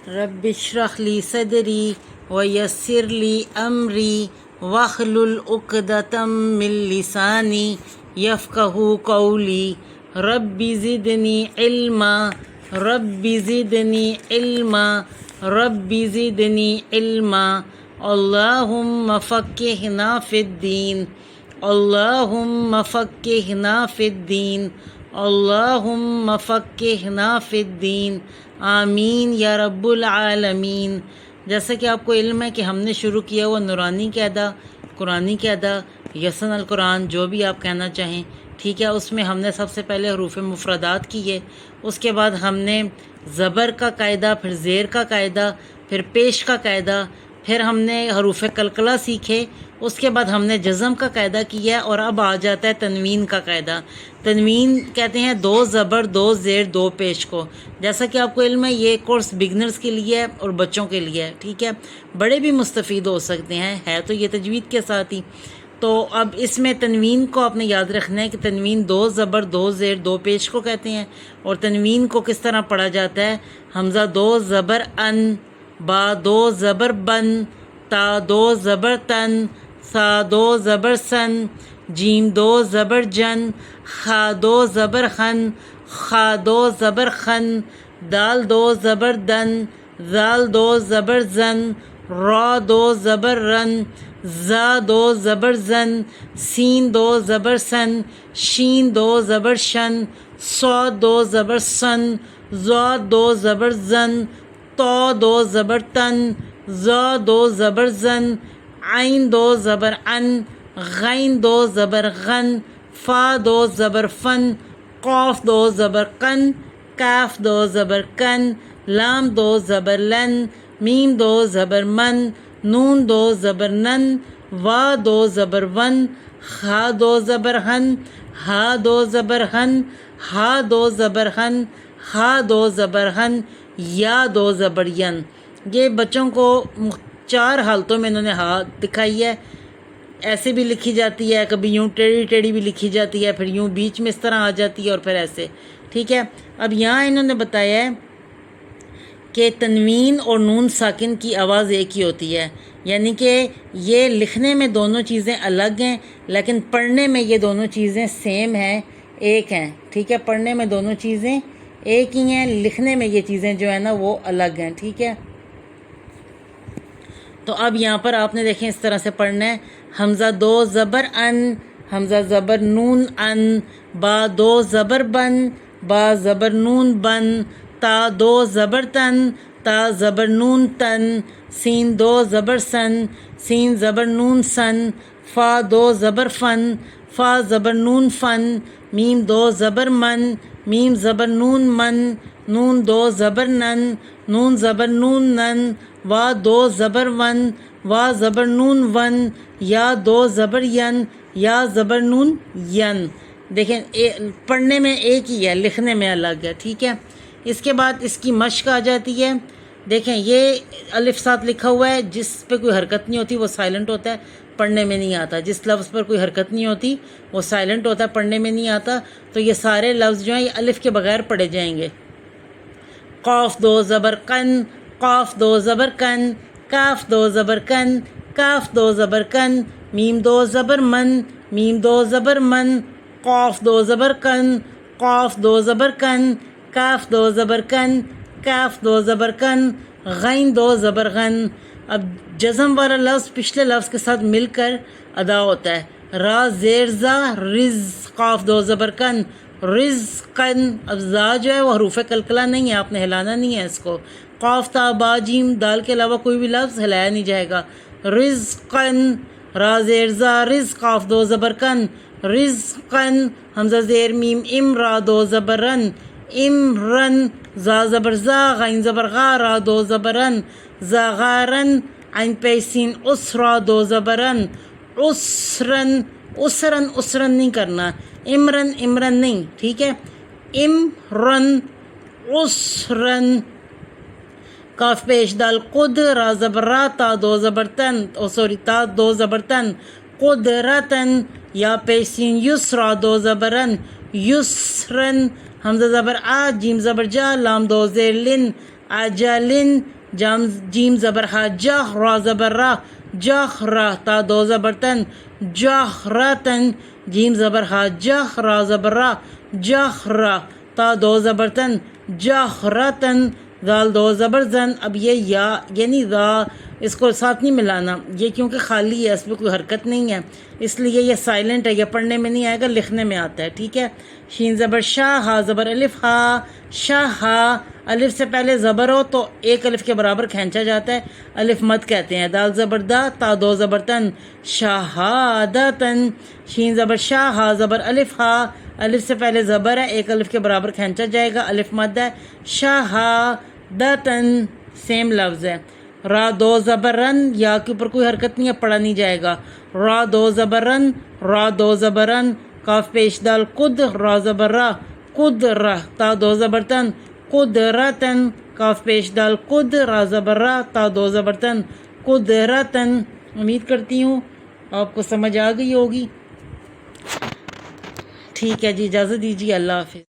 رب اشرح لی صدری ویسر لی امری واحلل عقدۃ من لسانی یفقہوا قولی رب زدنی علما رب زدنی علما رب زدنی علما اللہم فقہنا فی الدین اللہم فقہنا فی الدین اللہم فقہنا فی الدین آمین یا رب العالمین۔ جیسا کہ آپ کو علم ہے کہ ہم نے شروع کیا ہوا نورانی قاعدہ، قرآنی قاعدہ، یسن القرآن، جو بھی آپ کہنا چاہیں، ٹھیک ہے۔ اس میں ہم نے سب سے پہلے حروف مفردات کیے، اس کے بعد ہم نے زبر کا قاعدہ، پھر زیر کا قاعدہ، پھر پیش کا قاعدہ، پھر ہم نے حروف قلقلہ سیکھے، اس کے بعد ہم نے جزم کا قاعدہ کیا، اور اب آ جاتا ہے تنوین کا قاعدہ۔ تنوین کہتے ہیں دو زبر دو زیر دو پیش کو۔ جیسا کہ آپ کو علم ہے یہ کورس بگنرز کے لیے ہے اور بچوں کے لیے ہے، ٹھیک ہے۔ بڑے بھی مستفید ہو سکتے ہیں، ہے تو یہ تجوید کے ساتھ ہی۔ تو اب اس میں تنوین کو آپ نے یاد رکھنا ہے کہ تنوین دو زبر دو زیر دو پیش کو کہتے ہیں، اور تنوین کو کس طرح پڑھا جاتا ہے؟ حمزہ دو زبر ان، با دو زبر بن، تا دو زبر تن، سا دو زبر سن، جیم دو زبر جن، خا دو زبر خن، خا دو زبر خن، دال دو زبر دن، زال دو زبر زن، را دو زبر رن، زا دو زبر زن، سین دو زبر سن، شین دو زبر شن، صاد دو زبر سن، ضاد دو زبر زن، تو دو زبر تن، زا دو زبر زن، عین دو زبر ان، غین دو زبر غن، فا دو زبر فن، قاف دو زبر قن، کاف دو زبر کن، لام دو زبر لن، میم دو زبر من، نون دو زبر نن، وا دو زبر ون، خا دو زبر ہن، ہا دو زبر ہن، ہا دو زبر ہن، ہا دو زبر ہن، یا دو زبر ین۔ یہ بچوں کو چار حالتوں میں انہوں نے ہا دکھائی ہے، ایسے بھی لکھی جاتی ہے، کبھی یوں ٹیڑھی ٹیڑھی بھی لکھی جاتی ہے، پھر یوں بیچ میں اس طرح آ جاتی ہے، اور پھر ایسے، ٹھیک ہے۔ اب یہاں انہوں نے بتایا ہے کہ تنوین اور نون ساکن کی آواز ایک ہی ہوتی ہے، یعنی کہ یہ لکھنے میں دونوں چیزیں الگ ہیں، لیکن پڑھنے میں یہ دونوں چیزیں سیم ہیں، ایک ہیں، ٹھیک ہے۔ پڑھنے میں دونوں چیزیں ایک ہی ہیں، لکھنے میں یہ چیزیں جو ہیں نا وہ الگ ہیں، ٹھیک ہے۔ تو اب یہاں پر آپ نے دیکھیں اس طرح سے پڑھنا ہے، حمزہ دو زبر ان، حمزہ زبر نون ان، با دو زبر بن، با زبر نون بن، تا دو زبر تن، تا زبر نون تن، سین دو زبر سن، سین زبر نون سن، فا دو زبر فن، فا زبر نون فن، میم دو زبر من، میم زبر نون من، نون دو زبر نن، نون زبر نون نن، وا دو زبر ون، وا زبر نون ون، یا دو زبر ین، یا زبر نون ین۔ دیکھیں پڑھنے میں ایک ہی ہے، لکھنے میں الگ ہے، ٹھیک ہے۔ اس کے بعد اس کی مشق آ جاتی ہے۔ دیکھیں یہ الف ساتھ لکھا ہوا ہے، جس پہ کوئی حرکت نہیں ہوتی وہ سائلنٹ ہوتا ہے، پڑھنے میں نہیں آتا۔ جس لفظ پر کوئی حرکت نہیں ہوتی وہ سائلنٹ ہوتا ہے، پڑھنے میں نہیں آتا۔ تو یہ سارے لفظ جو ہیں یہ الف کے بغیر پڑھے جائیں گے۔ قاف دو زبر قن، قاف دو زبر کن، کاف دو زبر کن، کاف دو زبر کن، میم دو زبر من، میم دو زبر من، قاف دو زبر کن، قاف دو زبر کن، کاف دو زبر کن، کاف دو زبر کن، غین دو زبر غن۔ اب جزم والا لفظ پچھلے لفظ کے ساتھ مل کر ادا ہوتا ہے، را زیر زا رز، قاف دو زبر کن، رزقن۔ اب زا جو ہے وہ حروف قلقلہ نہیں ہے، آپ نے ہلانا نہیں ہے اس کو۔ قاف تا با جیم دال کے علاوہ کوئی بھی لفظ ہلایا نہیں جائے گا۔ رزقن، را زیر زا رز، قاف دو زبر کن، رزقن، حمزہ زیر میم ام، را دو زبر رن، امرن، زا زبر زا، غین زبر غا، را دو زبرن، زاغارن، عین پیسین اسرا دو زبرن، اسرن، اسرن اسرن نہیں کرنا، امرن امرن نہیں، ٹھیک ہے۔ امرن، اسرن، کاف پیش دال قد، را زبر را، تا دو زبر تن، تا دو زبر تن، قدرتن، یا پیسین یسرا دو زبرن، یسرن، حمزہ زبر آ، جیم زبر جا، لام دو زیر لن، اجلن جیم زبر ہا جہ را زبر را جہ را تا دو زبر تن جہرتن جیم زبر ہا جہ را زبر را جہ را تا دو زبر تن جہرتن ذال دو زبر زن. اب یہ یا یعنی ذا اس کو ساتھ نہیں ملانا، یہ کیونکہ خالی ہے، اس پہ کوئی حرکت نہیں ہے، اس لیے یہ سائلنٹ ہے، یہ پڑھنے میں نہیں آئے گا، لکھنے میں آتا ہے. ٹھیک ہے. شین زبر شاہ ہا زبر الف ہا شاہ ہا. الف سے پہلے زبر ہو تو ایک الف کے برابر کھینچا جاتا ہے، الف مد کہتے ہیں. دال زبر دا تا دو زبر تن شہادتن. شین زبر شاہ ہا زبر الف ہا. الف سے پہلے زبر ہے، ایک الف کے برابر کھینچا جائے گا، الف مد ہے. شہادتن سیم لفظ ہے. را دو زبر رن، یا کے اوپر کوئی حرکت نہیں ہے، پڑھا نہیں جائے گا. را دو زبر رن را دو زبر رن. کاف پیش دال قد را زبر را قد را تا دو زبر تن قدرتن. کاف پیش دال قد را زبر را تا دو زبر تن قدرتن. امید کرتی ہوں آپ کو سمجھ آ گئی ہوگی. ٹھیک ہے جی، اجازت دیجیے. اللہ حافظ.